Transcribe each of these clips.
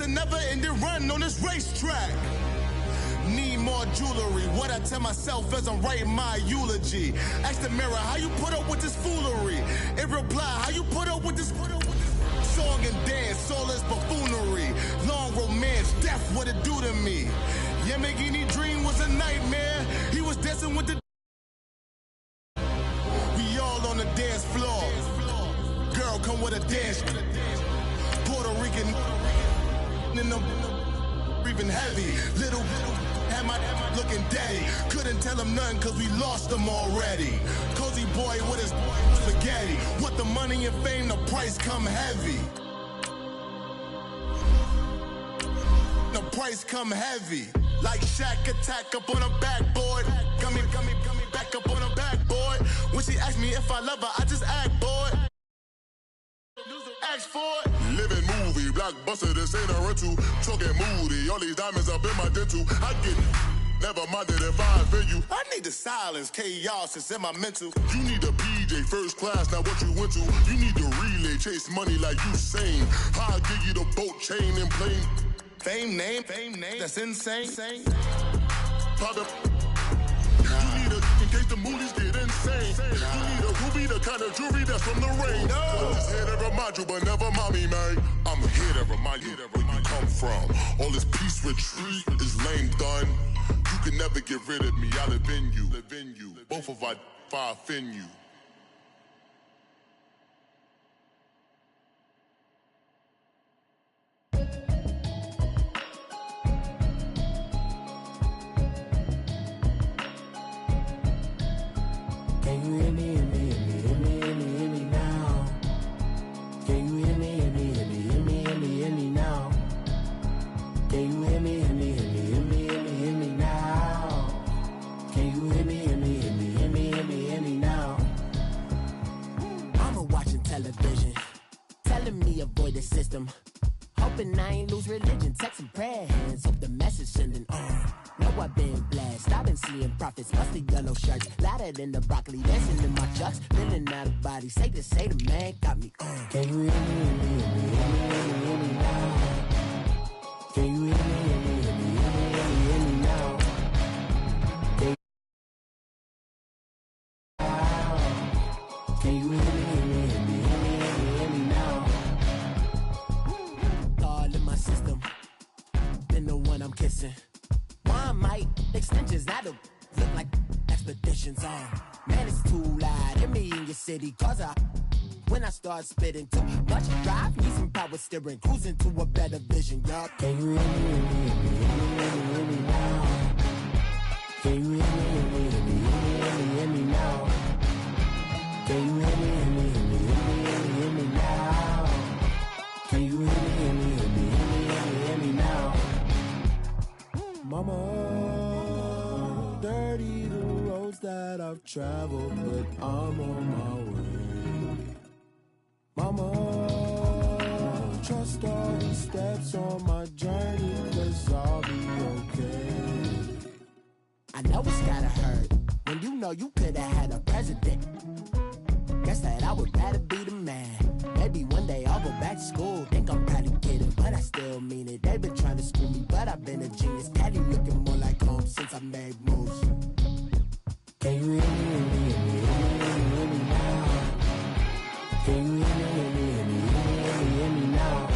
a never-ending run on this racetrack. Need more jewelry. What I tell myself as I'm writing my eulogy. Ask the mirror, how you put up with this foolery? In reply, how you put up with this song and dance, soulless buffoonery. Long romance, death, what it do to me? Yamagini dream was a nightmare. He was dancing with the... We all on the dance floor. Girl, come with a dance. Puerto Rican in the breathing heavy. Little had my looking daddy. Couldn't tell him nothing cause we lost him already. Cozy boy with his spaghetti. Want the money and fame, the price come heavy. The price come heavy. Like Shaq attack up on a backboard. Gummy, back up on a backboard. When she asked me if I love her, I just act bored. Ask for it. Living movie, blockbuster, this ain't a rental. Talking moody, all these diamonds up in my dental. I get it. Never minded if I offend you. I need the silence, chaos is in my mental. You need a PJ, first class, not what you went to. You need the relay, chase money like you sane. I'll give you the boat, chain, and plane. Fame name, that's insane. Pop it. You need a in case the movies get insane. You need a ruby, the kind of jewelry that's from the rain. I'm just here to remind you, but never mommy, man. I'm here to remind you where you come from. All this peace retreat is lame done. You can never get rid of me, I live in you. Both of our fire offend you. Can you hear me, hear me, hear me, hear me, hear me, hear me now? Can you hear me, hear me, hear me, hear me, hear me, hear me now? Can you hear me, hear me, hear me, hear me, hear me, hear me now? Can you hear me, hear me, hear me, hear me, hear me, hear me now? Mama watching television, telling me avoid the system. Hoping I ain't lose religion, texting prayer hands, hope the message sending on. Know I've been blessed, I've been seeing prophets, mostly yellow shirts, louder than the broccoli, dancing in my chucks, feeling out of body, say the man got me on. Can you hear me, hear me, hear me, hear me, hear me, hear me now? Can you hear me, hear me, hear me, hear me, hear me, hear me now? Can you hear me, hear me, hear me, hear me, hear me, hear me now? All in my system, been the one I'm kissing. One might extensions that'll look like expeditions on. Man, it's too loud. Hear me in your city, cause when I start spitting too much drive, need some power steering, cruising to a better vision, y'all. Can you hear me, hear me, hear me, hear me, hear me now? Can you hear me, hear me, hear me, hear me, hear me, hear me now? Can you hear me, hear me, hear me, hear me, hear me, hear me now? Can you hear me, hear me, hear me, hear me, hear me, hear me now? Mama, dirty the roads that I've traveled, but I'm on my way. Mama, trust all the steps on my journey, cause I'll be okay. I know it's gotta hurt when you know you could've had a president. Guess that I would rather be the man. Maybe one day I'll go back to school. Think I'm probably kidding, but I still mean it. They've been trying to screw me, but I've been a genius. Daddy looking more like home since I made moves. Can you hear me, hear me, hear me, hear me, hear me now? Can you hear me, hear me, hear me, hear me, hear me now?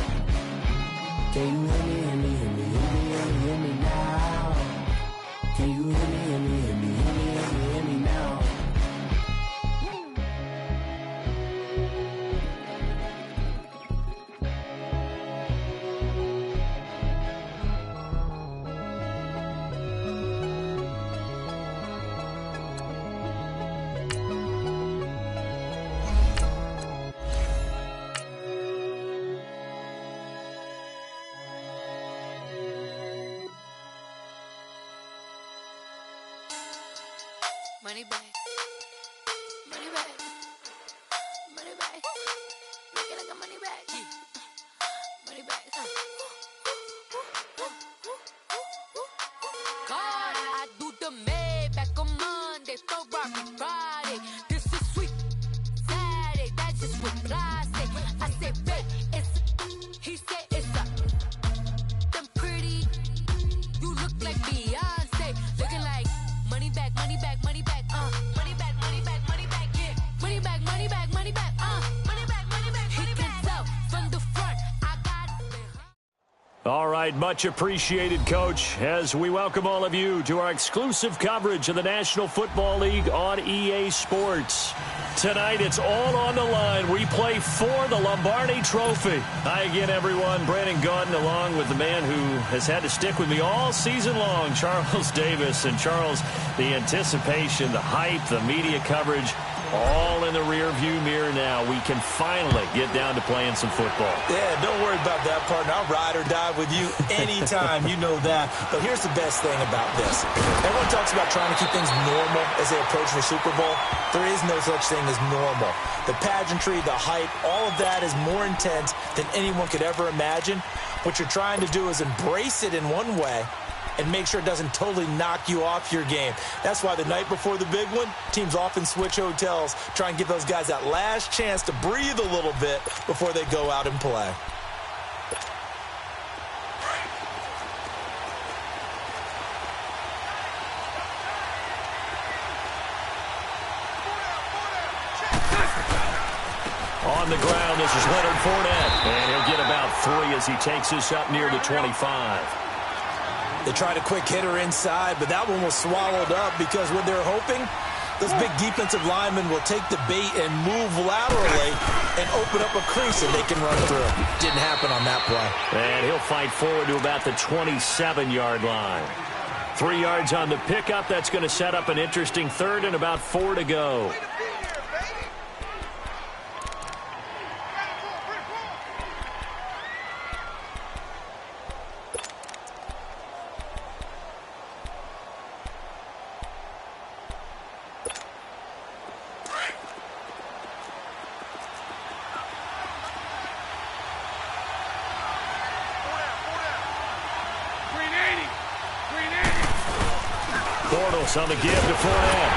Can you hear me, hear me, hear me, hear me, hear me now? Can you hear me, hear me, hear me, hear me, hear me now? Money back, money back, money back. Make it like a money back, money back. God, I do the Maybach on Monday, throw Rocky Friday. This is sweet Saturday, that's just what I say. I say, babe, it's, he said it's a. All right, much appreciated, Coach, as we welcome all of you to our exclusive coverage of the National Football League on EA Sports. Tonight, it's all on the line. We play for the Lombardi Trophy. Hi again, everyone. Brandon Gaudin, along with the man who has had to stick with me all season long, Charles Davis. And Charles, the anticipation, the hype, the media coverage, all in the rear-view mirror now. We can finally get down to playing some football. Yeah, don't worry about that, partner. I'll ride or die with you anytime. You know that. But here's the best thing about this. Everyone talks about trying to keep things normal as they approach the Super Bowl. There is no such thing as normal. The pageantry, the hype, all of that is more intense than anyone could ever imagine. What you're trying to do is embrace it in one way and make sure it doesn't totally knock you off your game. That's why the night before the big one, teams often switch hotels, try and give those guys that last chance to breathe a little bit before they go out and play. On the ground, this is Leonard Fournette, and he'll get about 3 as he takes us up near the 25. They tried a quick hitter inside, but that one was swallowed up because what they're hoping, those big defensive linemen will take the bait and move laterally and open up a crease that they can run through. Didn't happen on that play. And he'll fight forward to about the 27-yard line. 3 yards on the pickup. That's going to set up an interesting third and about 4 to go. On the give to Fournette.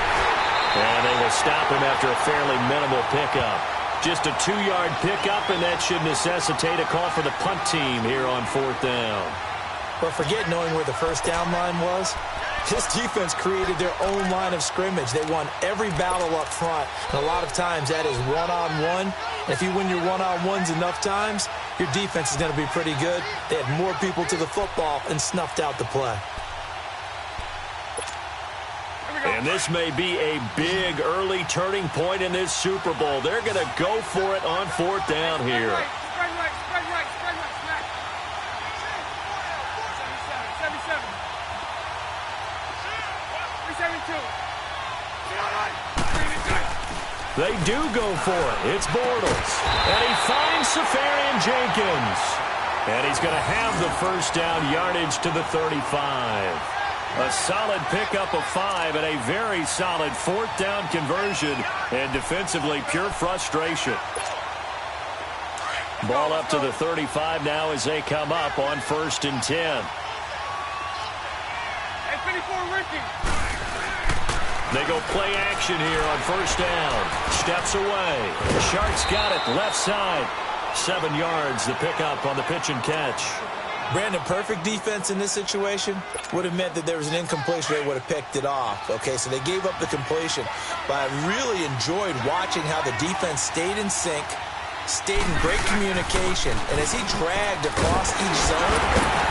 And they will stop him after a fairly minimal pickup. Just a 2-yard pickup, and that should necessitate a call for the punt team here on 4th down. But forget knowing where the first down line was. This defense created their own line of scrimmage. They won every battle up front. And a lot of times that is one-on-one. If you win your one-on-ones enough times, your defense is going to be pretty good. They had more people to the football and snuffed out the play. And this may be a big early turning point in this Super Bowl. They're going to go for it on 4th down here. Spread right. 372. They do go for it. It's Bortles. And he finds Safarian Jenkins. And he's going to have the first down yardage to the 35. A solid pickup of 5 and a very solid 4th down conversion. And defensively, pure frustration. Ball up to the 35 now as they come up on 1st and 10. Hey, 54, Ricky. They go play action here on 1st down. Steps away. Sharks got it left side. 7 yards, the pickup on the pitch and catch. Brandon, perfect defense in this situation would have meant that there was an incompletion. They would have picked it off. Okay, so they gave up the completion. But I really enjoyed watching how the defense stayed in sync, stayed in great communication. And as he dragged across each zone,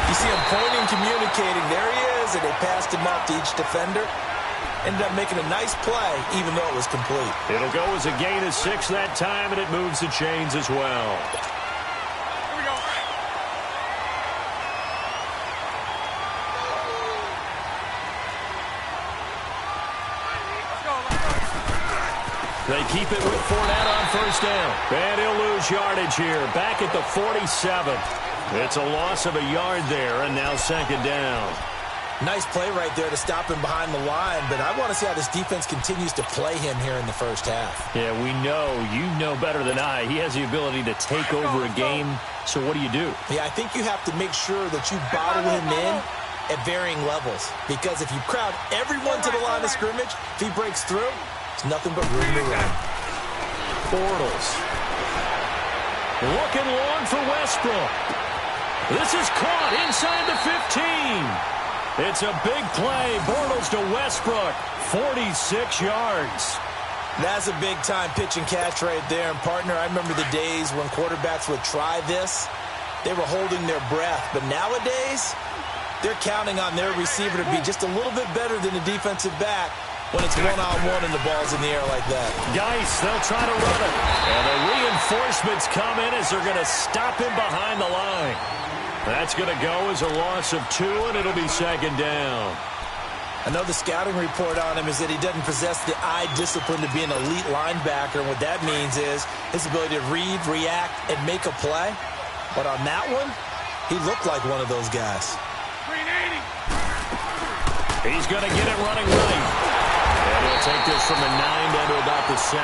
you see him pointing, communicating. There he is, and they passed him off to each defender. Ended up making a nice play, even though it was complete. It'll go as a gain of 6 that time, and it moves the chains as well. They keep it with Fournette on 1st down. And he'll lose yardage here. Back at the 47. It's a loss of a yard there, and now 2nd down. Nice play right there to stop him behind the line, but I want to see how this defense continues to play him here in the first half. Yeah, we know. You know better than I. He has the ability to take over a game, so what do? Yeah, I think you have to make sure that you bottle him in at varying levels, because if you crowd everyone to the line of scrimmage, if he breaks through, it's nothing but room to run. Bortles. Looking long for Westbrook. This is caught inside the 15. It's a big play. Bortles to Westbrook. 46 yards. That's a big-time pitch and catch right there. And, partner, I remember the days when quarterbacks would try this, they were holding their breath. But nowadays, they're counting on their receiver to be just a little bit better than the defensive back when it's one-on-one and the ball's in the air like that. Geis, they'll try to run it. And the reinforcements come in as they're going to stop him behind the line. That's going to go as a loss of 2, and it'll be second down. I know the scouting report on him is that he doesn't possess the eye discipline to be an elite linebacker. And what that means is his ability to read, react, and make a play. But on that one, he looked like one of those guys. 380. He's going to get it running right. And he'll take this from the 9 down to about the 7.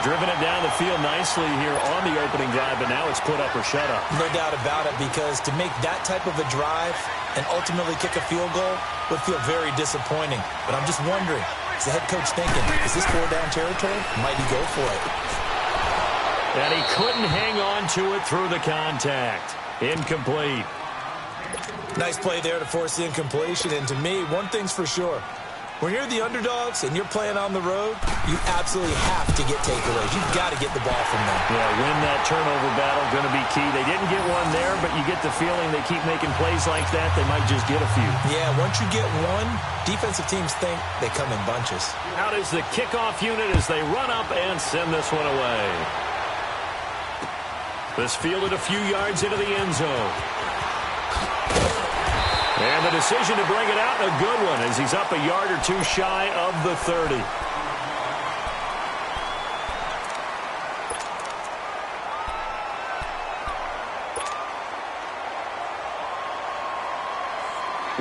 Driven it down the field nicely here on the opening drive, but now it's put up or shut up. No doubt about it, because to make that type of a drive and ultimately kick a field goal would feel very disappointing. But I'm just wondering, is the head coach thinking, is this 4-down territory? Might he go for it? And he couldn't hang on to it through the contact. Incomplete. Nice play there to force the incompletion. And to me, one thing's for sure. When you're the underdogs and you're playing on the road, you absolutely have to get takeaways. You've got to get the ball from them. Yeah, win that turnover battle, going to be key. They didn't get one there, but you get the feeling they keep making plays like that, they might just get a few. Yeah, once you get one, defensive teams think they come in bunches. Out is the kickoff unit as they run up and send this one away. This fielded a few yards into the end zone. And the decision to bring it out, a good one, as he's up a yard or 2 shy of the 30.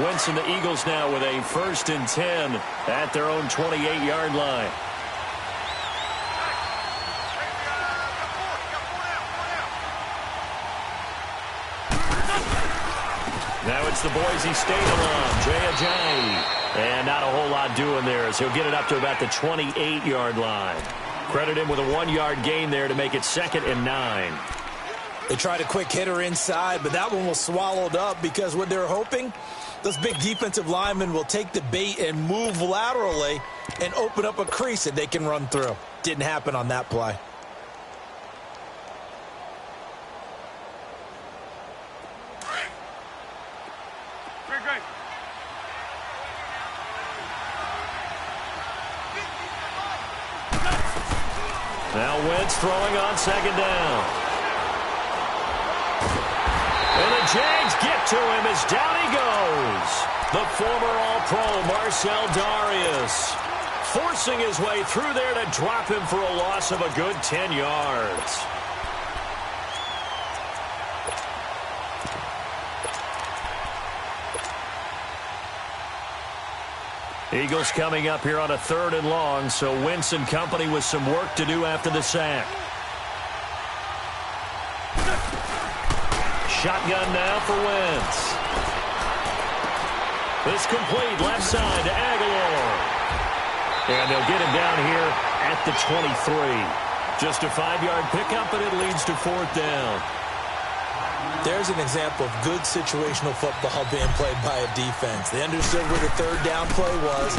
Wentz and the Eagles now with a 1st and 10 at their own 28-yard line. Now it's the Boise State alum, Jay Ajayi. And not a whole lot doing there as he'll get it up to about the 28-yard line. Credit him with a 1-yard gain there to make it 2nd and 9. They tried a quick hitter inside, but that one was swallowed up because what they're hoping, those big defensive linemen will take the bait and move laterally and open up a crease that they can run through. Didn't happen on that play. Now Wentz throwing on 2nd down. And the Jags get to him as down he goes. The former All-Pro Marcel Darius forcing his way through there to drop him for a loss of a good 10 yards. Eagles coming up here on a 3rd and long, so Wentz and company with some work to do after the sack. Shotgun now for Wentz. This complete left side to Aguilar. And they'll get him down here at the 23. Just a 5-yard pickup, and it leads to 4th down. There's an example of good situational football being played by a defense. They understood where the 3rd down play was,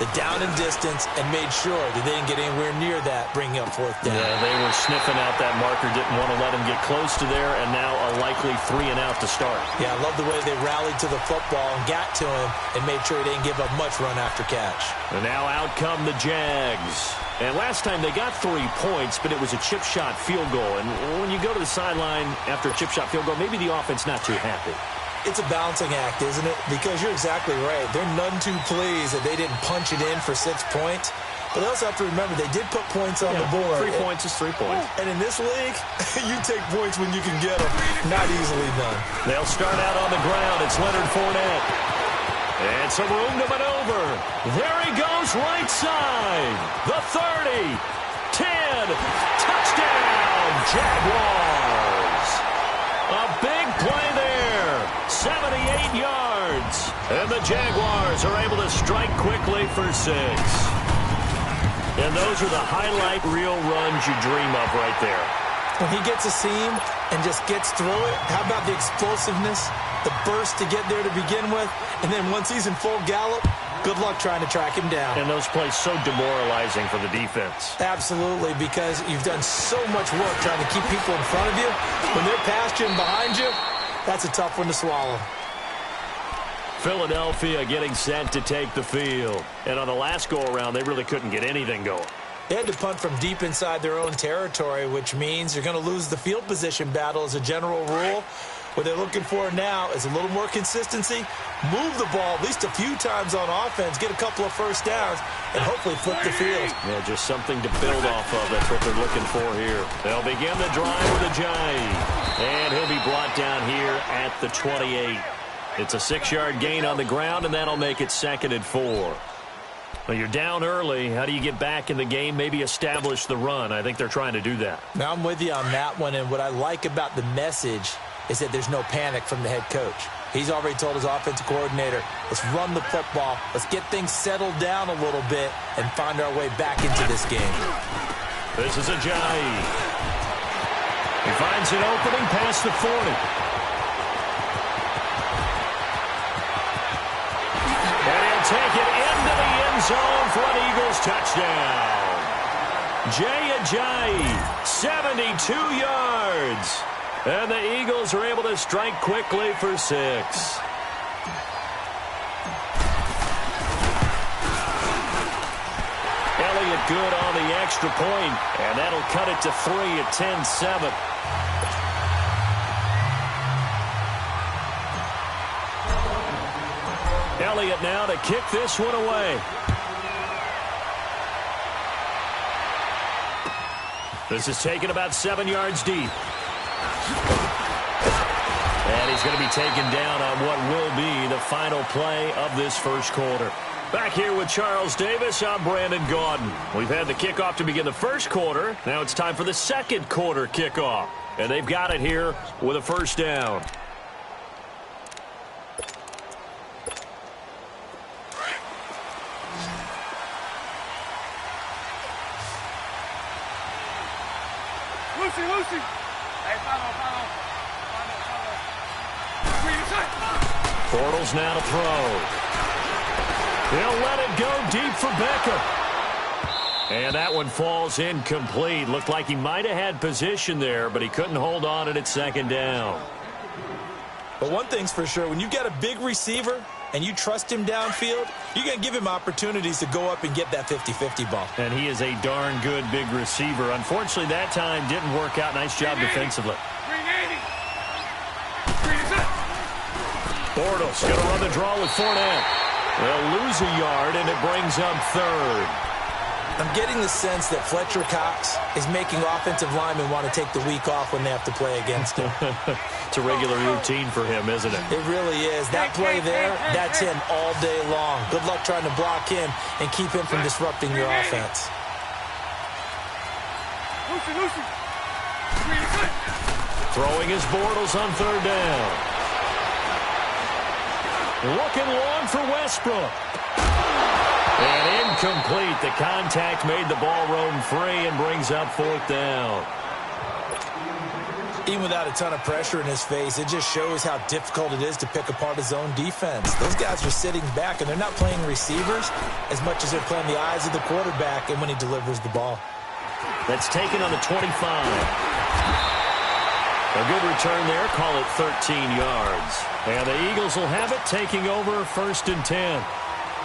the down and distance, and made sure that they didn't get anywhere near that, bringing up 4th down. Yeah, they were sniffing out that marker, didn't want to let him get close to there, and now a likely 3 and out to start. Yeah, I love the way they rallied to the football and got to him and made sure he didn't give up much run after catch. And now out come the Jags. And last time they got 3 points, but it was a chip shot field goal. And when you go to the sideline after a chip shot field goal, maybe the offense not too happy. It's a balancing act, isn't it? Because you're exactly right. They're none too pleased that they didn't punch it in for 6 points. But they also have to remember they did put points on the board. 3 points is 3 points. And in this league, you take points when you can get them. Not easily done. They'll start out on the ground. It's Leonard Fournette. And some room to maneuver. There he goes, right side. The 30. 10. Touchdown, Jaguars. A big play there. 78 yards. And the Jaguars are able to strike quickly for 6. And those are the highlight reel runs you dream of right there. When he gets a seam and just gets through it, how about the explosiveness, the burst to get there to begin with, and then once he's in full gallop, Good luck trying to track him down. And those plays so demoralizing for the defense. Absolutely, because you've done so much work trying to keep people in front of you. When they're past you and behind you, that's a tough one to swallow. Philadelphia getting set to take the field. And on the last go-around, they really couldn't get anything going. They had to punt from deep inside their own territory, which means you're going to lose the field position battle as a general rule. What they're looking for now is a little more consistency, move the ball at least a few times on offense, get a couple of first downs, and hopefully flip the field. Yeah, just something to build off of. That's what they're looking for here. They'll begin the drive with a jive. And he'll be brought down here at the 28. It's a 6-yard gain on the ground, and that'll make it 2nd and 4. Well, you're down early. How do you get back in the game, maybe establish the run? I think they're trying to do that. Now, I'm with you on that one, and what I like about the message is that there's no panic from the head coach. He's already told his offensive coordinator, let's run the football, let's get things settled down a little bit and find our way back into this game. This is a jive. He finds an opening past the 40. Take it into the end zone for an Eagles touchdown. Jay Ajayi, 72 yards. And the Eagles are able to strike quickly for 6. Elliott good on the extra point, and that'll cut it to 3 at 10-7. Elliott now to kick this one away. This is taken about 7 yards deep. And he's going to be taken down on what will be the final play of this first quarter. Back here with Charles Davis, I'm Brandon Gaudin. We've had the kickoff to begin the first quarter. Now it's time for the second quarter kickoff. And they've got it here with a first down. Lucy. Hey, follow. Bortles now to throw. He'll let it go deep for Beckham. And that one falls incomplete. Looked like he might have had position there, but he couldn't hold on at 2nd down. But one thing's for sure, when you've got a big receiver and you trust him downfield, you're going to give him opportunities to go up and get that 50-50 ball. And he is a darn good big receiver. Unfortunately, that time didn't work out. Nice job defensively. Bortles going to run the draw with Fournette. They'll lose a yard, and it brings up 3rd. I'm getting the sense that Fletcher Cox is making offensive linemen want to take the week off when they have to play against him. It's a regular routine for him, isn't it? It really is. That play there, that's him all day long. Good luck trying to block him and keep him from disrupting your offense. Lucy. Throwing his Bortles on 3rd down. Looking long for Westbrook. And incomplete. The contact made the ball roam free and brings up 4th down. Even without a ton of pressure in his face, it just shows how difficult it is to pick apart his own defense. Those guys are sitting back, and they're not playing receivers as much as they're playing the eyes of the quarterback and when he delivers the ball. That's taken on the 25. A good return there. Call it 13 yards. And the Eagles will have it, taking over 1st and 10.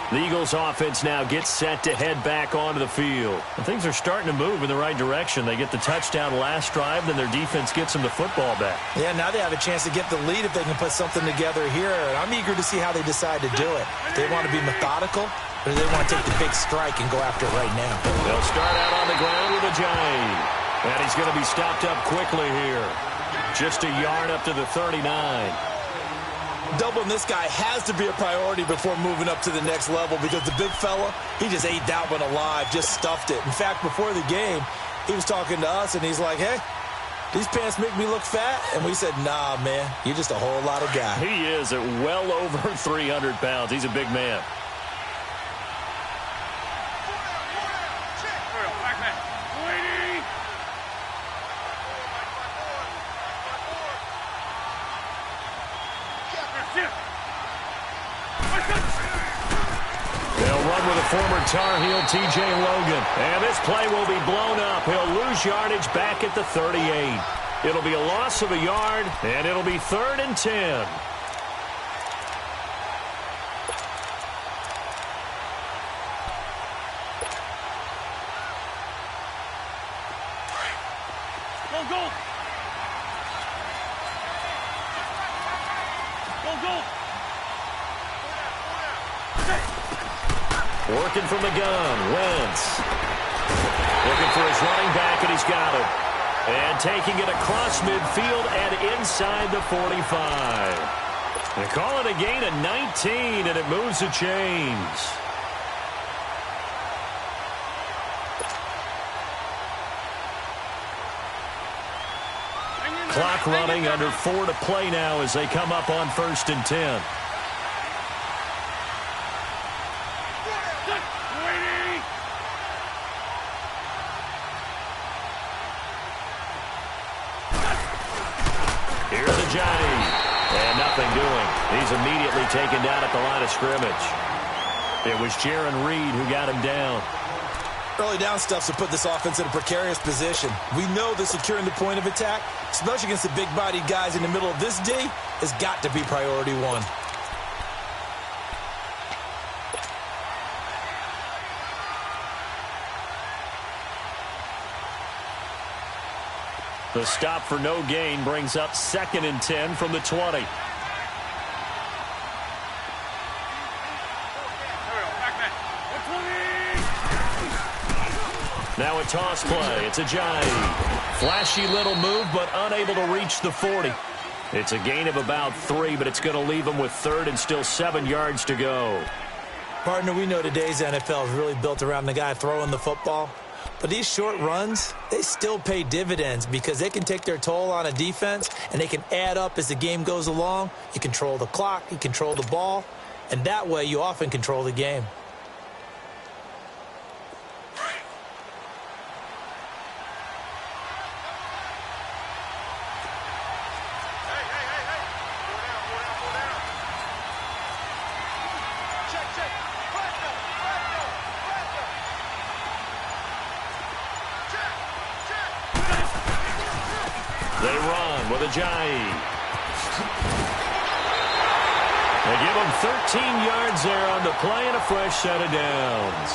The Eagles offense now gets set to head back onto the field. And things are starting to move in the right direction. They get the touchdown last drive, then their defense gets them the football back. Yeah, now they have a chance to get the lead if they can put something together here. And I'm eager to see how they decide to do it. Do they want to be methodical, or do they want to take the big strike and go after it right now? They'll start out on the ground with a jive. And he's going to be stopped up quickly here. Just a yard up to the 39. Doubling this guy has to be a priority before moving up to the next level because the big fella, he just ate that one alive, just stuffed it. In fact, before the game, he was talking to us, and he's like, hey, these pants make me look fat? And we said, nah, man, you're just a whole lot of guy. He is at well over 300 pounds. He's a big man. run with a former Tar Heel, T.J. Logan. And this play will be blown up. He'll lose yardage back at the 38. It'll be a loss of a yard, and it'll be 3rd and 10. Go, go! Go, go! Working from the gun, Wentz. Looking for his running back, and he's got him. And taking it across midfield and inside the 45. They call it a gain of 19, and it moves the chains. Clock running, under 4 to play now as they come up on 1st and 10. Here's the Johnny. And nothing doing. He's immediately taken down at the line of scrimmage. It was Jaron Reed who got him down. Early down stuffs will put this offense in a precarious position. We know that securing the point of attack, especially against the big-bodied guys in the middle of this D, has got to be priority one. The stop for no gain brings up 2nd and 10 from the 20. Now a toss play. It's a Ajayi. Flashy little move, but unable to reach the 40. It's a gain of about 3, but it's going to leave him with 3rd and still 7 yards to go. Partner, we know today's NFL is really built around the guy throwing the football. But these short runs, they still pay dividends because they can take their toll on a defense, and they can add up as the game goes along. You control the clock, you control the ball, and that way you often control the game. They run with Ajayi. They give him 13 yards there on the play and a fresh set of downs.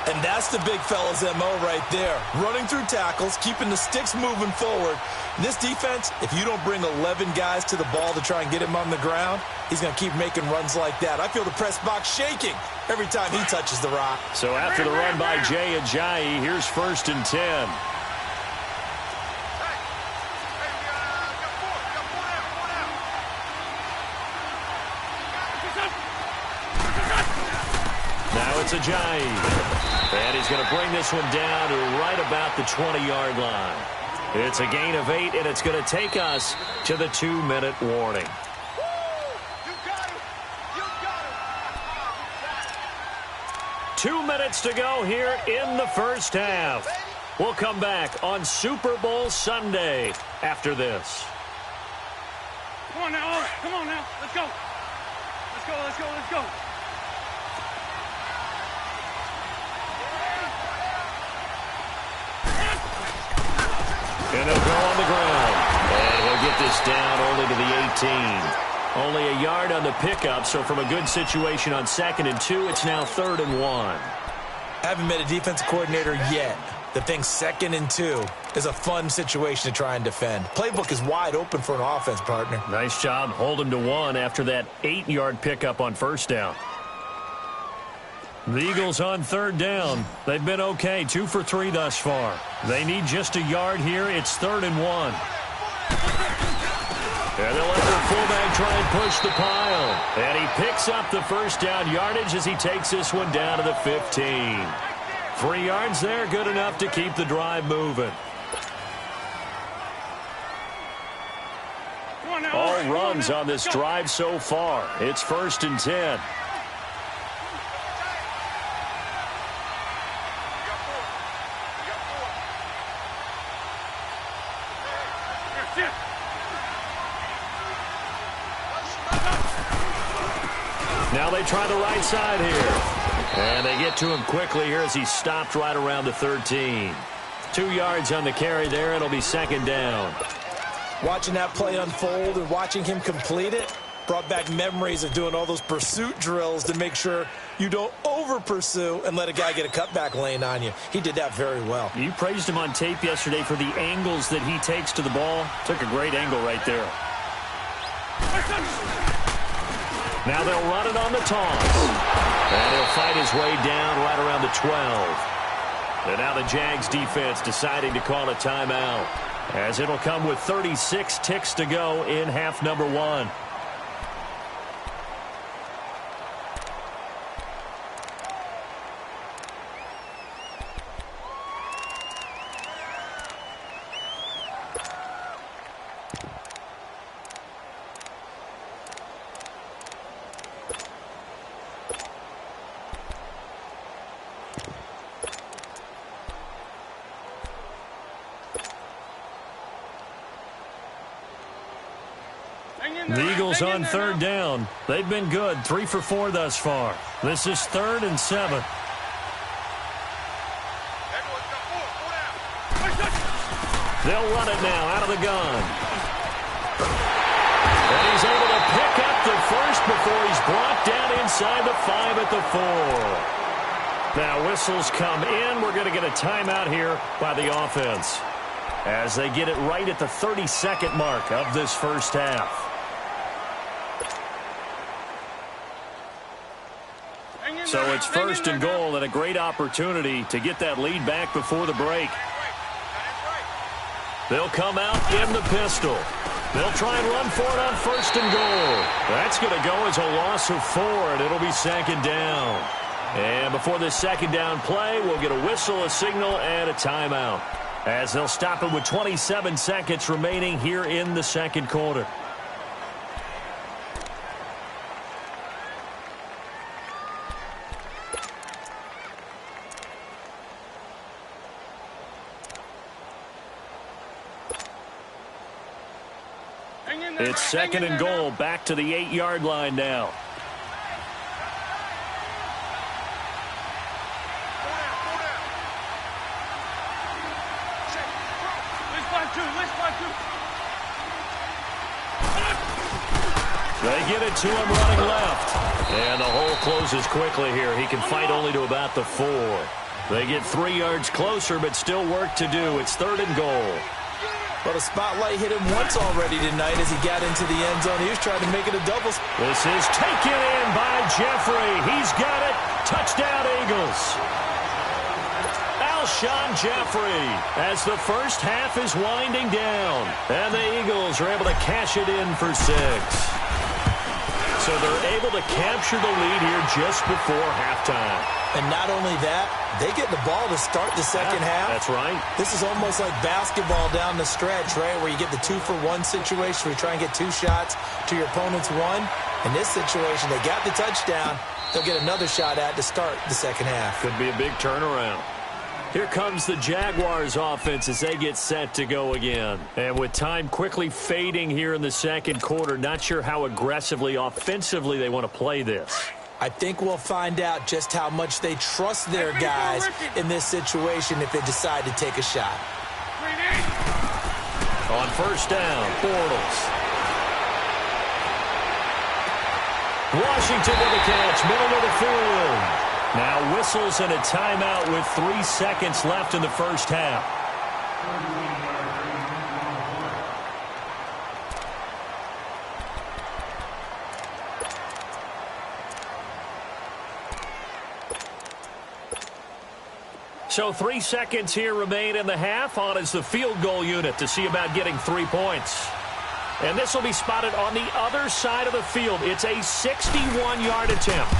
And that's the big fella's MO right there. Running through tackles, keeping the sticks moving forward. In this defense, if you don't bring 11 guys to the ball to try and get him on the ground, he's going to keep making runs like that. I feel the press box shaking every time he touches the rock. So after the run by Jay Ajayi, here's 1st and 10. Now it's Ajayi. And he's going to bring this one down to right about the 20-yard line. It's a gain of 8, and it's going to take us to the 2-minute warning. 2 minutes to go here in the first half. We'll come back on Super Bowl Sunday after this. Come on now, come on now. Let's go. Let's go, let's go, let's go. And they'll go on the ground. And he'll get this down only to the 18. Only a yard on the pickup, so from a good situation on 2nd and 2, it's now 3rd and 1. I haven't met a defensive coordinator yet that thinks 2nd and 2 is a fun situation to try and defend. Playbook is wide open for an offense, partner. Nice job holding to 1 after that 8-yard pickup on 1st down. The Eagles on 3rd down. They've been okay, 2 for 3 thus far. They need just a yard here. It's 3rd and 1. And they'll let their fullback try and push the pile. And he picks up the 1st down yardage as he takes this one down to the 15. 3 yards there, good enough to keep the drive moving. All runs on this drive so far. It's 1st and 10. Now they try the right side here. And they get to him quickly here as he stopped right around the 13. 2 yards on the carry there. It'll be second down. Watching that play unfold and watching him complete it brought back memories of doing all those pursuit drills to make sure you don't over-pursue and let a guy get a cutback lane on you. He did that very well. You praised him on tape yesterday for the angles that he takes to the ball. Took a great angle right there. Now they'll run it on the toss. And he'll fight his way down right around the 12. And now the Jags defense deciding to call a timeout, as it'll come with 36 ticks to go in half number 1. The Eagles on third down. They've been good, 3 for 4 thus far. This is 3rd and 7. They'll run it now out of the gun. And he's able to pick up the first before he's brought down inside the 5 at the 4. Now whistles come in. We're going to get a timeout here by the offense, as they get it right at the 32nd mark of this first half. So it's 1st and goal, and a great opportunity to get that lead back before the break. They'll come out in the pistol. They'll try and run for it on 1st and goal. That's going to go as a loss of 4, and it'll be 2nd down. And before this 2nd down play, we'll get a whistle, a signal, and a timeout, as they'll stop it with 27 seconds remaining here in the 2nd quarter. It's 2nd and goal, back to the 8-yard line now. They get it to him running left. And the hole closes quickly here. He can fight only to about the 4. They get 3 yards closer, but still work to do. It's 3rd and goal. Well, the spotlight hit him once already tonight as he got into the end zone. He was trying to make it a double. This is taken in by Jeffrey. He's got it. Touchdown, Eagles. Alshon Jeffrey, as the first half is winding down. And the Eagles are able to cash it in for 6. So they're able to capture the lead here just before halftime. And not only that, they get the ball to start the second half. That's right. This is almost like basketball down the stretch, right, where you get the 2-for-1 situation where you try and get 2 shots to your opponent's 1. In this situation, they got the touchdown. They'll get another shot at to start the second half. Could be a big turnaround. Here comes the Jaguars offense as they get set to go again. And with time quickly fading here in the 2nd quarter, not sure how aggressively, offensively they want to play this. I think we'll find out just how much they trust their guys in this situation if they decide to take a shot. On 1st down, Bortles. Washington with the catch, middle of the field. Now whistles and a timeout with 3 seconds left in the first half. So 3 seconds here remain in the half. On is the field goal unit to see about getting 3 points. And this will be spotted on the other side of the field. It's a 61-yard attempt.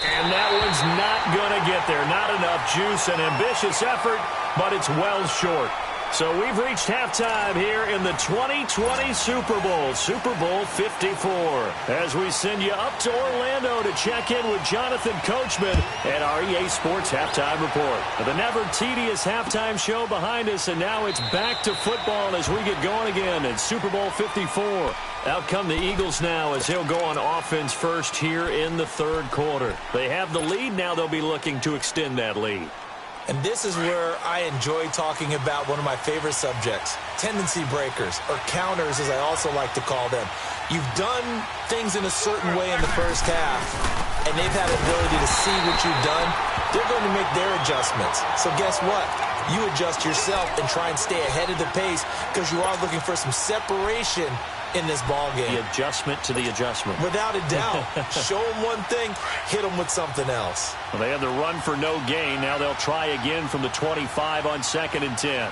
And that one's not going to get there. Not enough juice, an ambitious effort, but it's well short. So we've reached halftime here in the 2020 Super Bowl, Super Bowl 54. As we send you up to Orlando to check in with Jonathan Coachman and our EA Sports Halftime Report. The never tedious halftime show behind us, and now it's back to football as we get going again in Super Bowl 54. Out come the Eagles now as they'll go on offense first here in the third quarter. They have the lead. Now they'll be looking to extend that lead. And this is where I enjoy talking about one of my favorite subjects, tendency breakers, or counters as I also like to call them. You've done things in a certain way in the first half, and they've had the ability to see what you've done. They're going to make their adjustments. So guess what? You adjust yourself and try and stay ahead of the pace because you are looking for some separation in this ball game. The adjustment to the adjustment. Without a doubt. Show them one thing, hit them with something else. Well, they had the run for no gain. Now they'll try again from the 25 on 2nd and 10.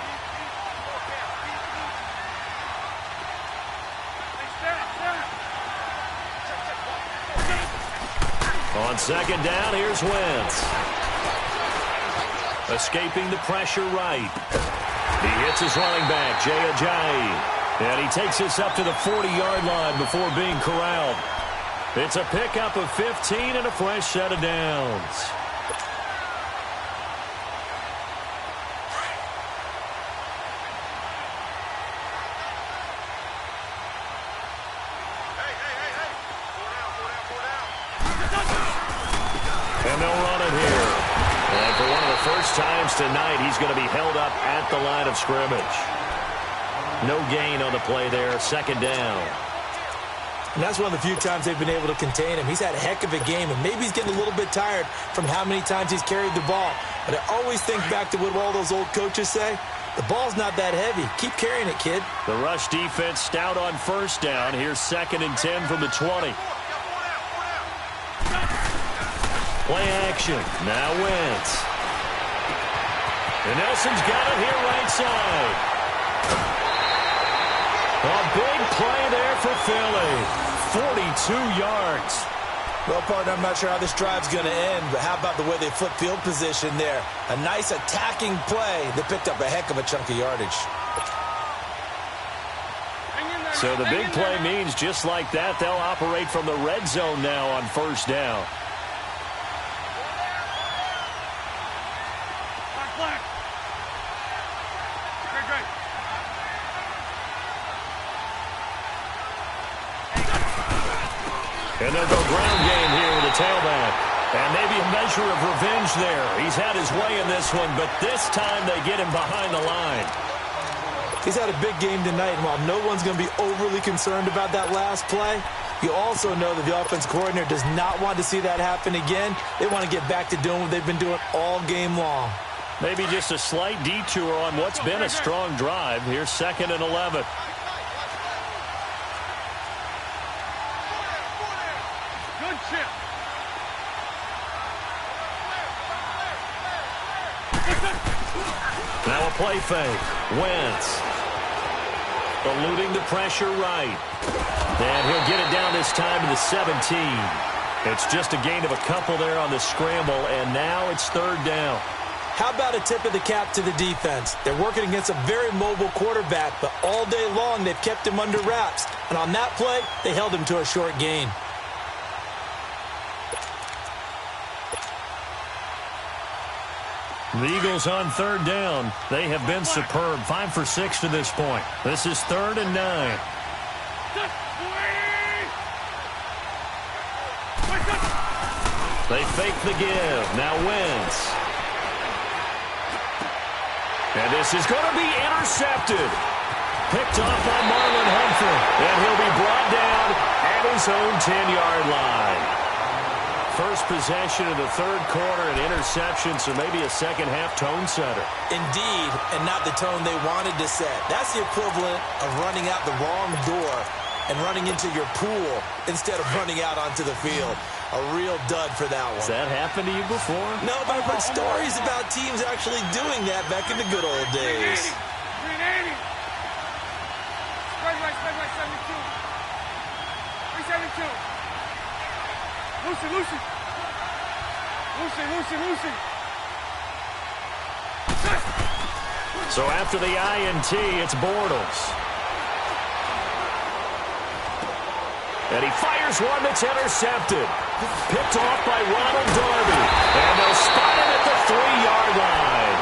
On 2nd down, here's Wentz. Escaping the pressure right. He hits his running back, Jay Ajayi. And he takes us up to the 40-yard line before being corralled. It's a pickup of 15 and a fresh set of downs. And they'll run it here. And for one of the first times tonight, he's going to be held up at the line of scrimmage. No gain on the play there, 2nd down. And that's one of the few times they've been able to contain him. He's had a heck of a game, and maybe he's getting a little bit tired from how many times he's carried the ball. But I always think back to what all those old coaches say. The ball's not that heavy. Keep carrying it, kid. The rush defense stout on 1st down. Here's 2nd and 10 from the 20. Play action. Now Wentz. And Nelson's got it here right side. A big play there for Philly. 42 yards. Well, partner, I'm not sure how this drive's going to end, but how about the way they flip field position there? A nice attacking play that picked up a heck of a chunk of yardage. So the big play means just like that, they'll operate from the red zone now on 1st down. And they'll go ground game here with a tailback. And maybe a measure of revenge there. He's had his way in this one, but this time they get him behind the line. He's had a big game tonight, and while no one's going to be overly concerned about that last play, you also know that the offense coordinator does not want to see that happen again. They want to get back to doing what they've been doing all game long. Maybe just a slight detour on what's been a strong drive. Here's 2nd and 11. Now a play fake. Wentz eluding the pressure right. And he'll get it down this time to the 17. It's just a gain of a couple there on the scramble, and now it's 3rd down. How about a tip of the cap to the defense? They're working against a very mobile quarterback, but all day long they've kept him under wraps. And on that play, they held him to a short gain. The Eagles on 3rd down. They have been superb. 5 for 6 to this point. This is 3rd and 9. They fake the give. Now Wentz. And this is going to be intercepted. Picked off by Marlon Humphrey. And he'll be brought down at his own 10-yard line. First possession of the 3rd quarter, an interception, so maybe a second-half tone setter. Indeed, and not the tone they wanted to set. That's the equivalent of running out the wrong door and running into your pool instead of running out onto the field. A real dud for that one. Has that happened to you before? No, but I've heard stories about teams actually doing that back in the good old days. 380. Spread right, 72. 372. Lucy. So after the INT, it's Bortles. And he fires one that's intercepted. Picked off by Ronald Darby. And they'll spot him at the 3-yard line.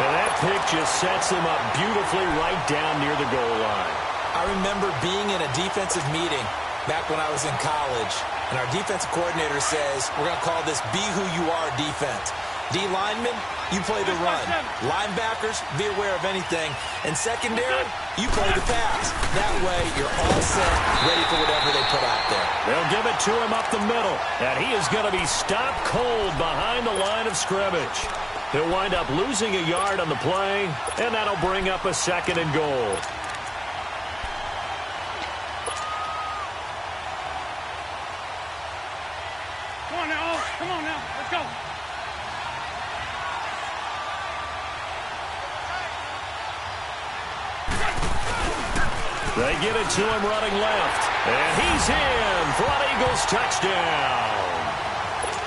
And that pick just sets him up beautifully right down near the goal line. I remember being in a defensive meeting back when I was in college, and our defensive coordinator says, we're going to call this Be Who You Are defense. D linemen, you play the run. Linebackers, be aware of anything. And secondary, you play the pass. That way, you're all set, ready for whatever they put out there. They'll give it to him up the middle. And he is going to be stopped cold behind the line of scrimmage. He'll wind up losing a yard on the play, and that'll bring up a 2nd and goal. Come on now. Come on now. Let's go. They get it to him running left. And he's in for an Eagles touchdown.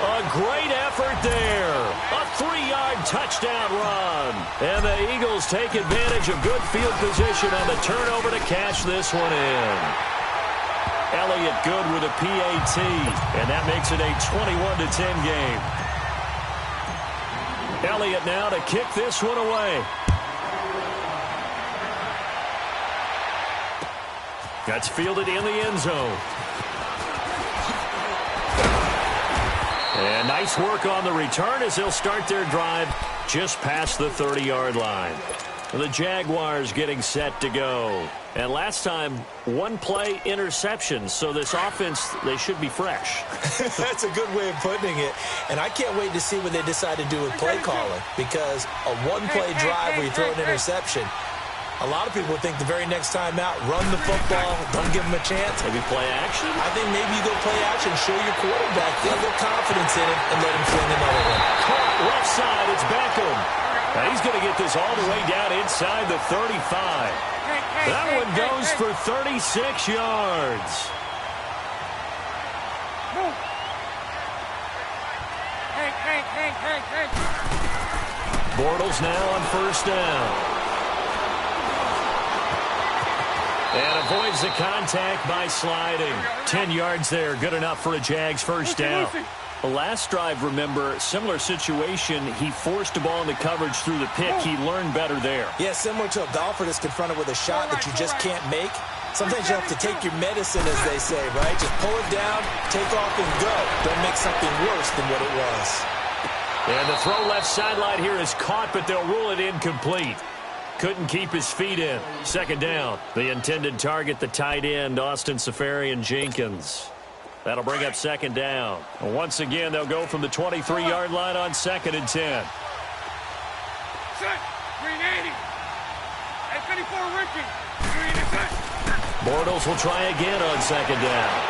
A great effort there. A 3-yard touchdown run. And the Eagles take advantage of good field position on the turnover to catch this one in. Elliott good with a PAT. And that makes it a 21-10 game. Elliott now to kick this one away. That's fielded in the end zone. And nice work on the return as they'll start their drive just past the 30-yard line. The Jaguars getting set to go. And last time, 1-play interception. So this offense, they should be fresh. That's a good way of putting it. And I can't wait to see what they decide to do with play calling. Because a 1-play drive where you throw an interception, a lot of people think the very next time out, run the football, don't give them a chance. Maybe play action? I think maybe you go play action, show your quarterback, get a little confidence in it, and let him fling another one. Caught left side, it's Beckham. Now he's going to get this all the way down inside the 35. That one goes for 36 yards. Bortles now on 1st down. And avoids the contact by sliding. 10 yards there, good enough for a Jags 1st down. The last drive, remember, similar situation. He forced the ball into coverage through the pick. He learned better there. Yeah, similar to a golfer that's confronted with a shot that you just can't make. Sometimes you have to take your medicine, as they say, right? Just pull it down, take off, and go. Don't make something worse than what it was. And the throw left sideline here is caught, but they'll rule it incomplete. Couldn't keep his feet in. 2nd down. The intended target, the tight end, Austin Seferian-Jenkins. That'll bring up 2nd down. Once again, they'll go from the 23-yard line on 2nd and 10. Set. 380. Hey, 54, Ricky. 380, set. Bortles will try again on 2nd down.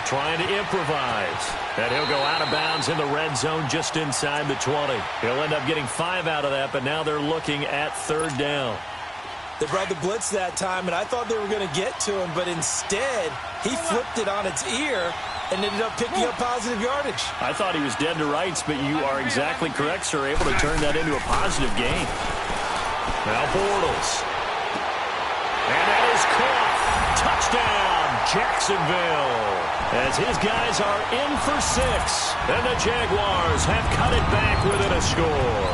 Trying to improvise. And he'll go out of bounds in the red zone just inside the 20. He'll end up getting 5 out of that, but now they're looking at 3rd down. They brought the blitz that time, and I thought they were going to get to him, but instead, he flipped it on its ear and ended up picking up positive yardage. I thought he was dead to rights, but you are exactly correct, sir. Able to turn that into a positive gain. Now Bortles. And that is caught. Touchdown, Jacksonville. As his guys are in for 6. And the Jaguars have cut it back within a score.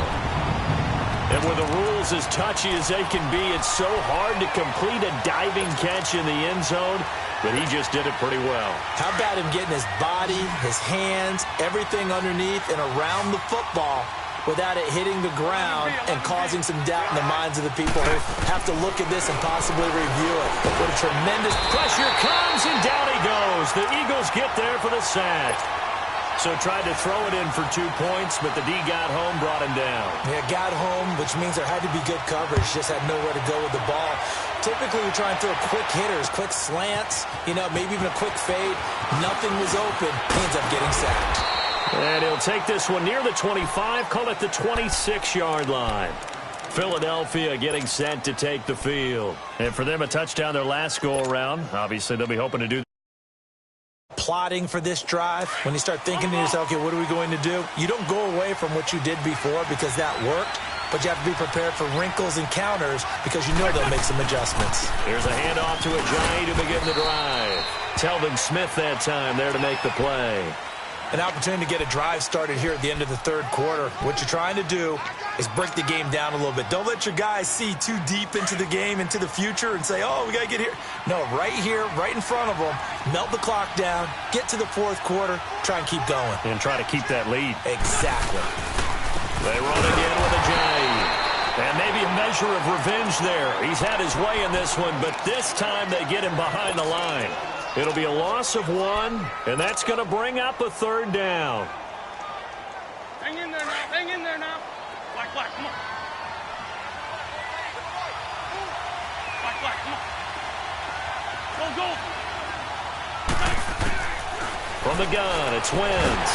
And with the rules as touchy as they can be, it's so hard to complete a diving catch in the end zone, but he just did it pretty well. How about him getting his body, his hands, everything underneath and around the football without it hitting the ground and causing some doubt in the minds of the people who have to look at this and possibly review it. What a tremendous pressure comes, and down he goes. The Eagles get there for the sack. So tried to throw it in for 2 points, but the D got home, brought him down. Yeah, got home, which means there had to be good coverage. Just had nowhere to go with the ball. Typically, we try and throw quick hitters, quick slants, maybe even a quick fade. Nothing was open. He ends up getting sacked. And he'll take this one near the 25, call it the 26-yard line. Philadelphia getting set to take the field. And for them, a touchdown their last go-around. Obviously, they'll be hoping to do plotting for this drive, when you start thinking to yourself, okay, what are we going to do? You don't go away from what you did before because that worked, but you have to be prepared for wrinkles and counters because you know they'll make some adjustments. Here's a handoff to Ajayi to begin the drive. Telvin Smith that time there to make the play. An opportunity to get a drive started here at the end of the third quarter. What you're trying to do is break the game down a little bit. Don't let your guys see too deep into the game, into the future, and say, oh, we got to get here. No, right here, right in front of them, melt the clock down, get to the fourth quarter, try and keep going. And try to keep that lead. Exactly. They run again with Ajayi. And maybe a measure of revenge there. He's had his way in this one, but this time they get him behind the line. It'll be a loss of 1, and that's going to bring up a third down. Hang in there now. Hang in there now. Black, come on. Black, come on. Go. From the gun, it's Wentz.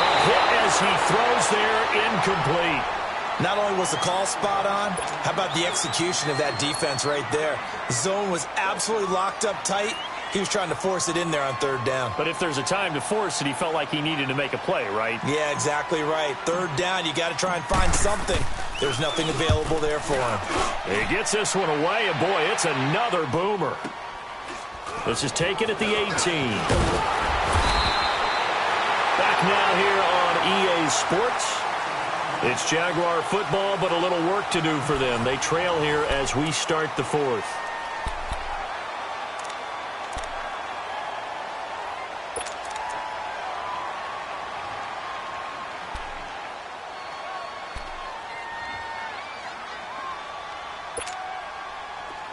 A hit as he throws there, incomplete. Not only was the call spot on, how about the execution of that defense right there? The zone was absolutely locked up tight. He was trying to force it in there on third down. But if there's a time to force it, he felt like he needed to make a play, right? Yeah, exactly right. Third down, you got to try and find something. There's nothing available there for him. He gets this one away, and boy, it's another boomer. This is taken at the 18. Back now here on EA Sports. It's Jaguar football, but a little work to do for them. They trail here as we start the fourth.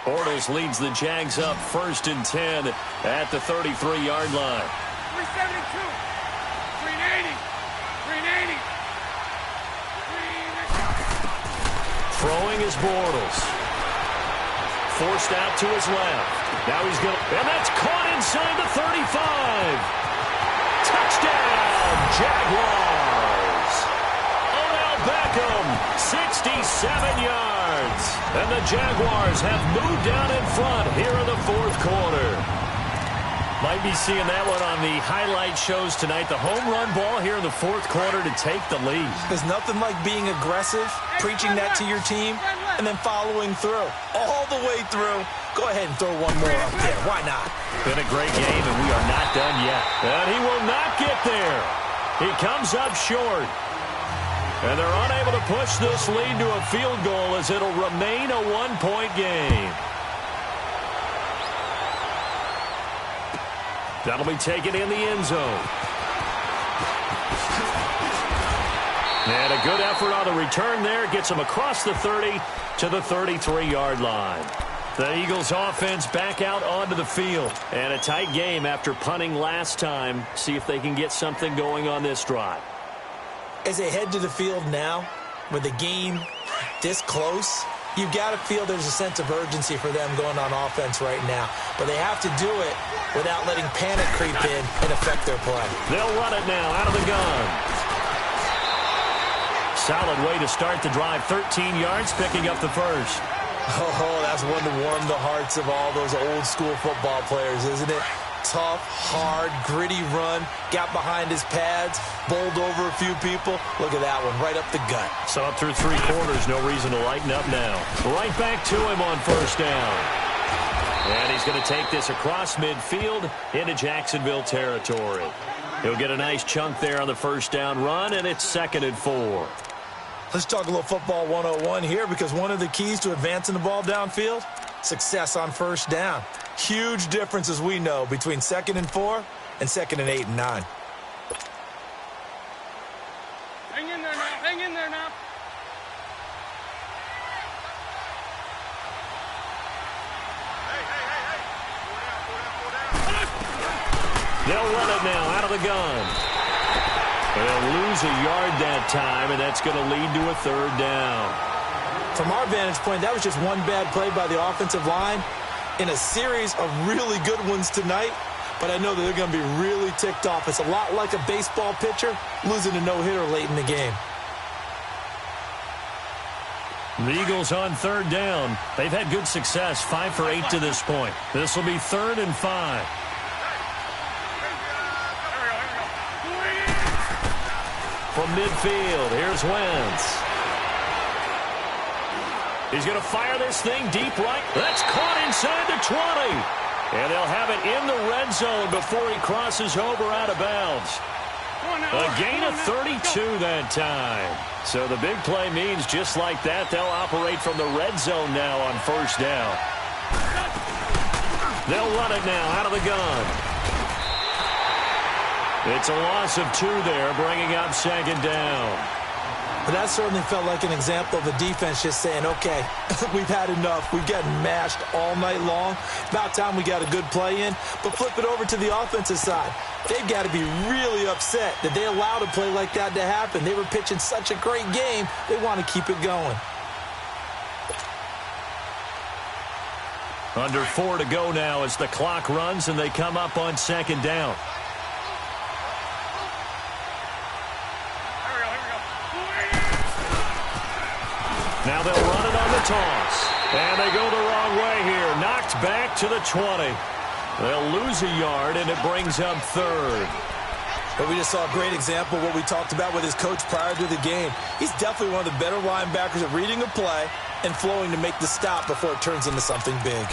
Bortles leads the Jags up 1st and 10 at the 33-yard line. 372. 380. 380. Throwing is Bortles. Forced out to his left. Now he's going to... And that's caught inside the 35. Touchdown, Jaguars. Odell Beckham, 67 yards. And the Jaguars have moved down in front here in the fourth quarter. Might be seeing that one on the highlight shows tonight. The home run ball here in the fourth quarter to take the lead. There's nothing like being aggressive, preaching that to your team, and then following through. All the way through. Go ahead and throw one more up there. Why not? Been a great game, and we are not done yet. And he will not get there. He comes up short. And they're unable to push this lead to a field goal as it'll remain a one-point game. That'll be taken in the end zone. And a good effort on the return there. Gets him across the 30 to the 33-yard line. The Eagles offense back out onto the field. And a tight game after punting last time. See if they can get something going on this drive. As they head to the field now, with the game this close, you've got to feel there's a sense of urgency for them going on offense right now. But they have to do it without letting panic creep in and affect their play. They'll run it now out of the gun. Solid way to start the drive. 13 yards, picking up the first. Oh, that's one to warm the hearts of all those old school football players, isn't it? Tough, hard, gritty run. Got behind his pads, bowled over a few people. Look at that one, right up the gut. So up through three quarters, no reason to lighten up now. Right back to him on first down. And he's going to take this across midfield into Jacksonville territory. He'll get a nice chunk there on the first down run, and it's 2nd and 4. Let's talk a little football 101 here, because one of the keys to advancing the ball downfield, success on first down. Huge difference, as we know, between 2nd and 4 and 2nd and 8 and 9. Hang in there now. Hang in there now. They'll run it now out of the gun. They'll lose a yard that time, and that's going to lead to a third down. From our vantage point, that was just one bad play by the offensive line in a series of really good ones tonight, but I know that they're going to be really ticked off. It's a lot like a baseball pitcher losing a no-hitter late in the game. The Eagles on third down. They've had good success, 5 for 8 to this point. This will be 3rd and 5. from midfield. Here's Wentz. He's going to fire this thing deep right. That's caught inside the 20. And they'll have it in the red zone before he crosses over out of bounds. A gain of 32 that time. So the big play means just like that, they'll operate from the red zone now on first down. They'll run it now out of the gun. It's a loss of 2 there, bringing up second down. But that certainly felt like an example of the defense just saying, okay, we've had enough. We've gotten mashed all night long. About time we got a good play in. But flip it over to the offensive side. They've got to be really upset that they allowed a play like that to happen. They were pitching such a great game, they want to keep it going. Under 4 to go now as the clock runs and they come up on second down. Now they'll run it on the toss. And they go the wrong way here. Knocked back to the 20. They'll lose a yard, and it brings up third. But we just saw a great example of what we talked about with his coach prior to the game. He's definitely one of the better linebackers at reading a play and flowing to make the stop before it turns into something big.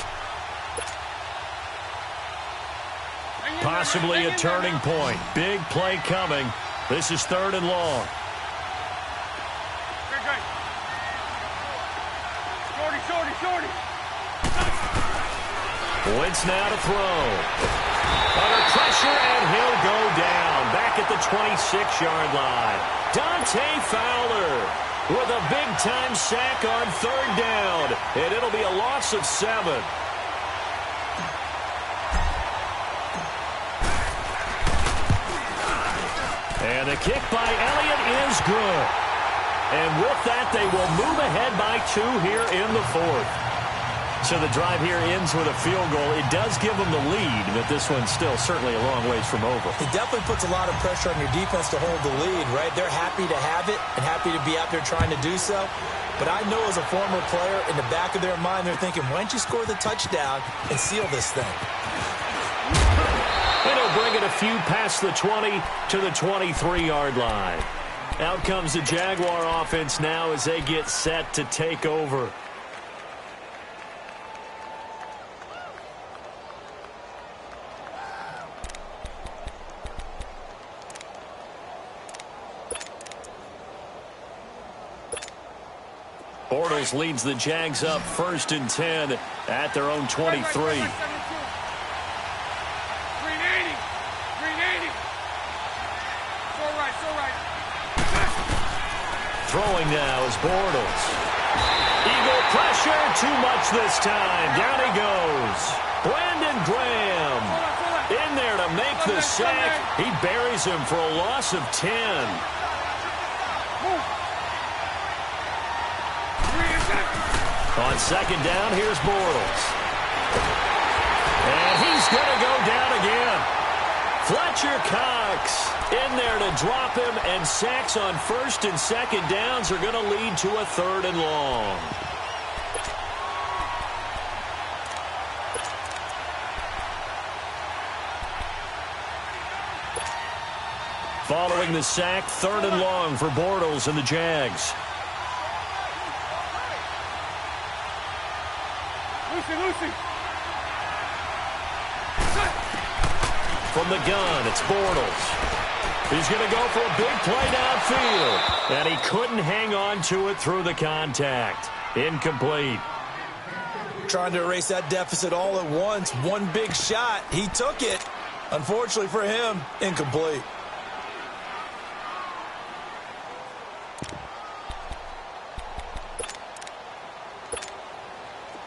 Possibly a turning point. Big play coming. This is 3rd and long. Shorty. Wentz now to throw. Under pressure, and he'll go down. Back at the 26-yard line. Dante Fowler with a big-time sack on 3rd down. And it'll be a loss of 7. And the kick by Elliott is good. And with that, they will move ahead by 2 here in the 4th. So the drive here ends with a field goal. It does give them the lead, but this one's still certainly a long ways from over. It definitely puts a lot of pressure on your defense to hold the lead, right? They're happy to have it and happy to be out there trying to do so. But I know as a former player, in the back of their mind, they're thinking, why don't you score the touchdown and seal this thing? And he'll bring it a few past the 20 to the 23-yard line. Out comes the Jaguar offense now as they get set to take over. Bortles leads the Jags up 1st and 10 at their own 23. 380. So right. Throwing now is Bortles. Eagle pressure, too much this time. Down he goes. Brandon Graham in there to make the sack. He buries him for a loss of 10. On second down, here's Bortles. And he's going to go down again. Fletcher Cox in there to drop him, and sacks on 1st and 2nd downs are going to lead to a 3rd and long. Following the sack, 3rd and long for Bortles and the Jags. Lucy. From the gun, it's Bortles. He's going to go for a big play downfield. And he couldn't hang on to it through the contact. Incomplete. Trying to erase that deficit all at once. One big shot. He took it. Unfortunately for him, incomplete.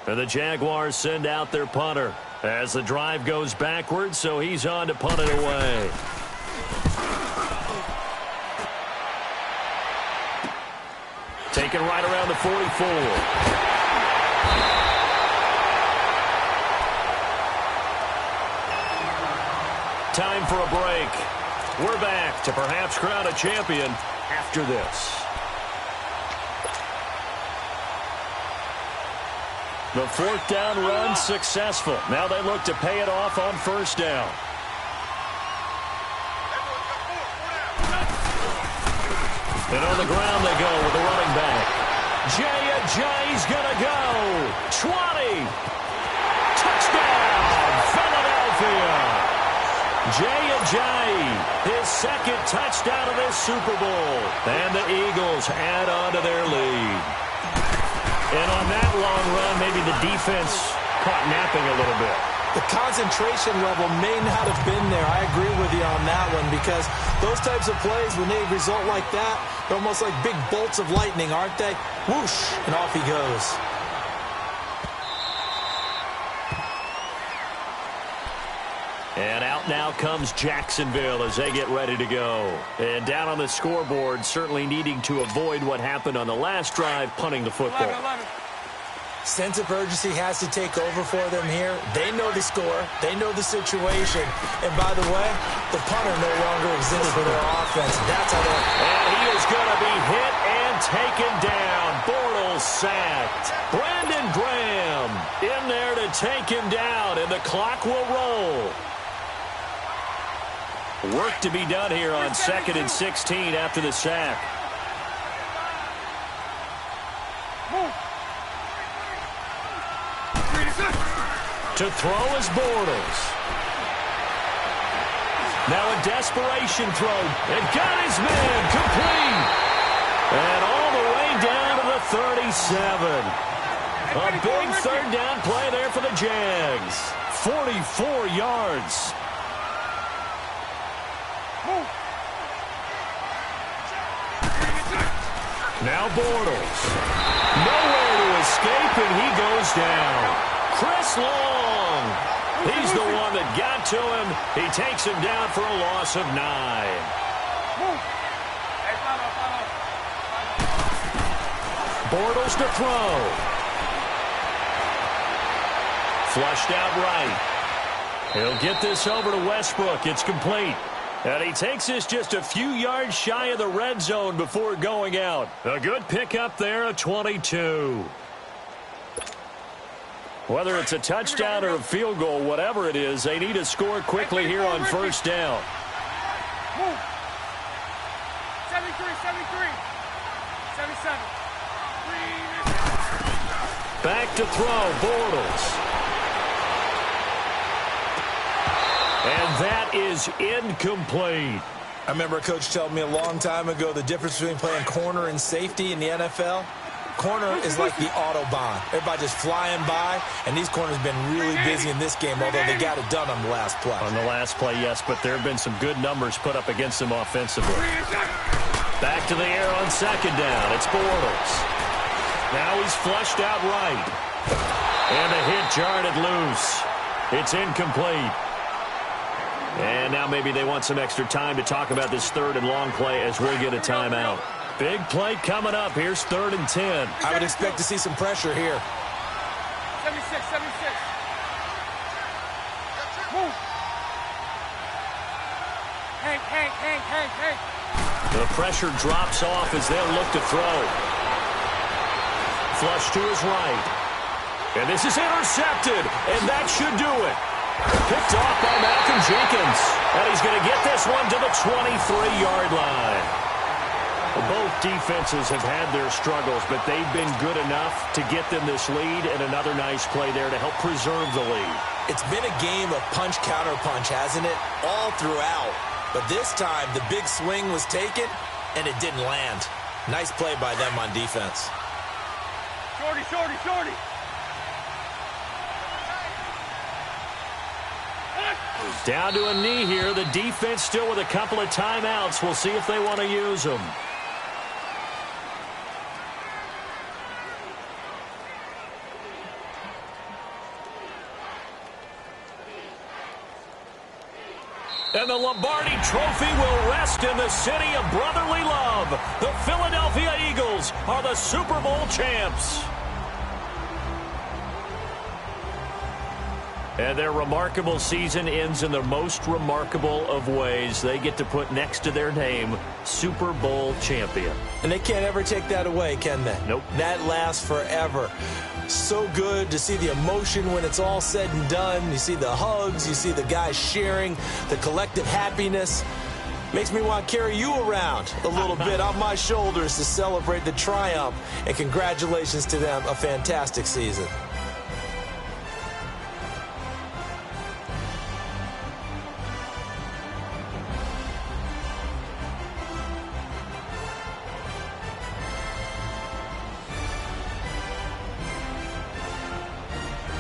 And the Jaguars send out their punter as the drive goes backwards, so he's on to punt it away. Taken right around the 44. Time for a break. We're back to perhaps crown a champion after this. The 4th down run successful. Now they look to pay it off on 1st down. And on the ground they go with the running back. Jay's going to go. 20. Touchdown, Philadelphia. Jay, his second touchdown of this Super Bowl. And the Eagles add on to their lead. And on that long run, maybe the defense caught napping a little bit. The concentration level may not have been there. I agree with you on that one, because those types of plays, when they result like that, they're almost like big bolts of lightning, aren't they? Whoosh, and off he goes. And out now comes Jacksonville as they get ready to go. And down on the scoreboard, certainly needing to avoid what happened on the last drive, punting the football. 11. Sense of urgency has to take over for them here. They know the score. They know the situation. And by the way, the punter no longer exists for their offense. That's how they're... And he is going to be hit and taken down. Bortles sacked. Brandon Graham in there to take him down, and the clock will roll. Work to be done here on 2nd and 16 after the sack. To throw is Bortles. Now a desperation throw. And got his man complete. And all the way down to the 37. A big third down play there for the Jags. 44 yards. Now Bortles. Nowhere to escape, and he goes down. Chris Long. He's the one that got to him. He takes him down for a loss of 9. Bortles to throw. Flushed out right. He'll get this over to Westbrook. It's complete. And he takes this just a few yards shy of the red zone before going out. A good pickup there, a 22. Whether it's a touchdown or a field goal, whatever it is, they need to score quickly here on first down. 73, 77. Back to throw, Bortles. And that is incomplete. I remember a coach telling me a long time ago the difference between playing corner and safety in the NFL. Corner is like the Autobahn. Everybody just flying by, and these corners have been really busy in this game, although they got it done on the last play. On the last play, yes, but there have been some good numbers put up against them offensively. Back to the air on second down. It's Bortles. Now he's flushed out right. And the hit jarred it loose. It's incomplete. And now maybe they want some extra time to talk about this third and long play as we'll get a timeout. Big play coming up. Here's 3rd and 10. I would expect to see some pressure here. 76. Move. Hang. The pressure drops off as they'll look to throw. Flush to his right. And this is intercepted, and that should do it. Picked off by Malcolm Jenkins. And he's going to get this one to the 23-yard line. Both defenses have had their struggles, but they've been good enough to get them this lead, and another nice play there to help preserve the lead. It's been a game of punch-counter-punch, hasn't it? All throughout. But this time, the big swing was taken, and it didn't land. Nice play by them on defense. Shorty. Down to a knee here. The defense still with a couple of timeouts. We'll see if they want to use them. And the Lombardi Trophy will rest in the city of brotherly love. The Philadelphia Eagles are the Super Bowl champs. And their remarkable season ends in the most remarkable of ways. They get to put next to their name, Super Bowl champion. And they can't ever take that away, can they? Nope. That lasts forever. So good to see the emotion when it's all said and done. You see the hugs, you see the guys sharing, the collective happiness. Makes me want to carry you around a little bit on my shoulders to celebrate the triumph. And congratulations to them. A fantastic season.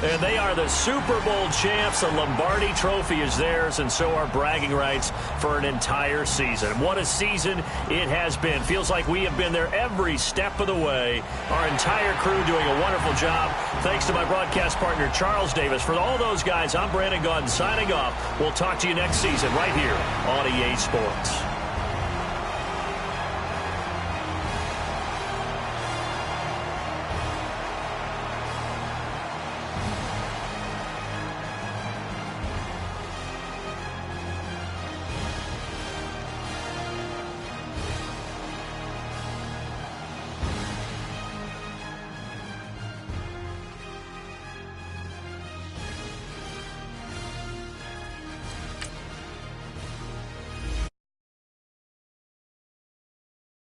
And they are the Super Bowl champs. The Lombardi Trophy is theirs, and so are bragging rights for an entire season. What a season it has been. Feels like we have been there every step of the way. Our entire crew doing a wonderful job. Thanks to my broadcast partner, Charles Davis. For all those guys, I'm Brandon Gaudin signing off. We'll talk to you next season right here on EA Sports.